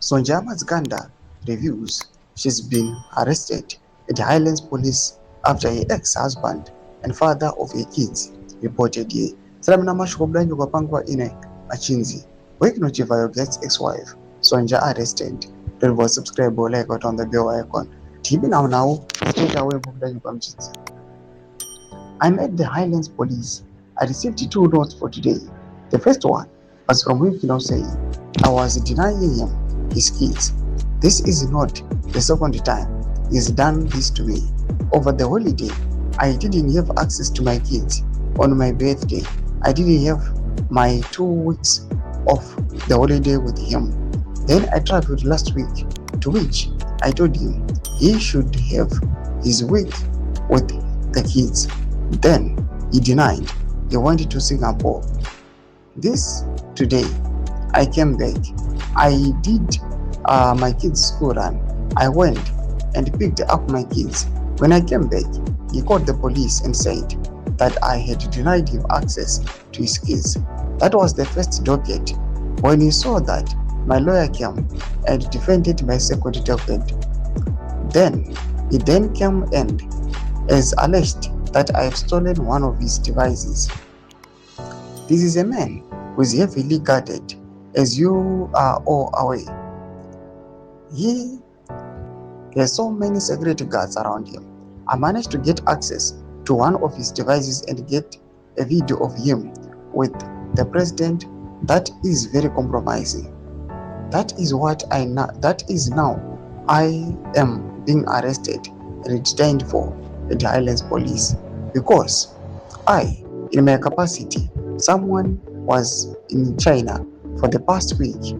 Sonja Mazganda reviews she's been arrested at Highlands Police after her ex-husband and father of her kids reported here. Salamina mashuko blanyo kwa pangwa ine machinzi. Wekino Chivhayo gets ex-wife. Sonja arrested. Don't forget subscribe or like on the bell icon. TV now straight away blanyo kwa mchinzi. I'm at the Highlands Police. I received 2 notes for today. The first one was from Wikino saying I was denying him his kids. This is not the second time he's done this to me. Over the holiday, I didn't have access to my kids. On my birthday, I didn't have my 2 weeks of the holiday with him. Then I traveled last week, to which I told him he should have his week with the kids. Then he denied he went to Singapore. This today, I came back. I did my kids' school run. I went and picked up my kids. When I came back, he called the police and said that I had denied him access to his kids. That was the first docket. When he saw that, my lawyer came and defended my second docket. Then he came and has alleged that I have stolen one of his devices. This is a man who is heavily guarded, as you are all aware. He has so many security guards around him. I managed to get access to one of his devices and get a video of him with the president. That is very compromising. That is now I am being arrested and detained for at the Highlands Police because I, in my capacity, someone was in China for the past week.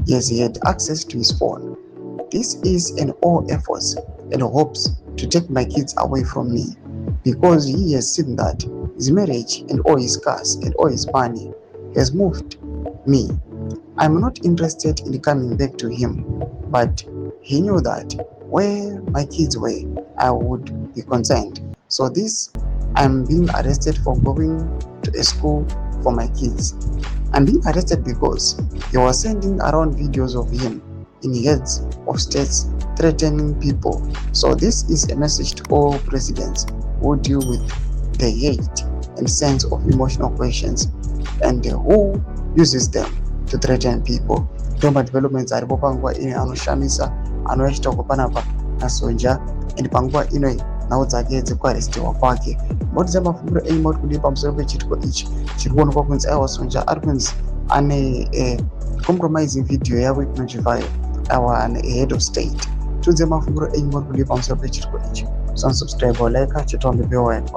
Yes, he had access to his phone. This is an all efforts and hopes to take my kids away from me because he has seen that his marriage and all his cars and all his money has moved me. I'm not interested in coming back to him, but he knew that where my kids were, I would be concerned. So I'm being arrested for going to a school for my kids. I'm being arrested because he was sending around videos of him in heads of states threatening people. So this is a message to all presidents who deal with the hate and sense of emotional questions and who uses them to threaten people. Toma developments are pangwa ine NACHAMISA anoyachita kupanapa na Sonja and pangwa ino nawo dzake dzekwarestiwa kwake. Mboti dzamafunguro eimoti kudi pamusoro pechitiko ichi chiri kuonekwa kunzi aiwa Sonja ari kunzi ane compromising video yavo Chivhayo aiwa ane head of state. Tudze mafunguro eimoti kudi pamusoro pechitiko ichi. Subscribe or like chitombe bewa yakwa.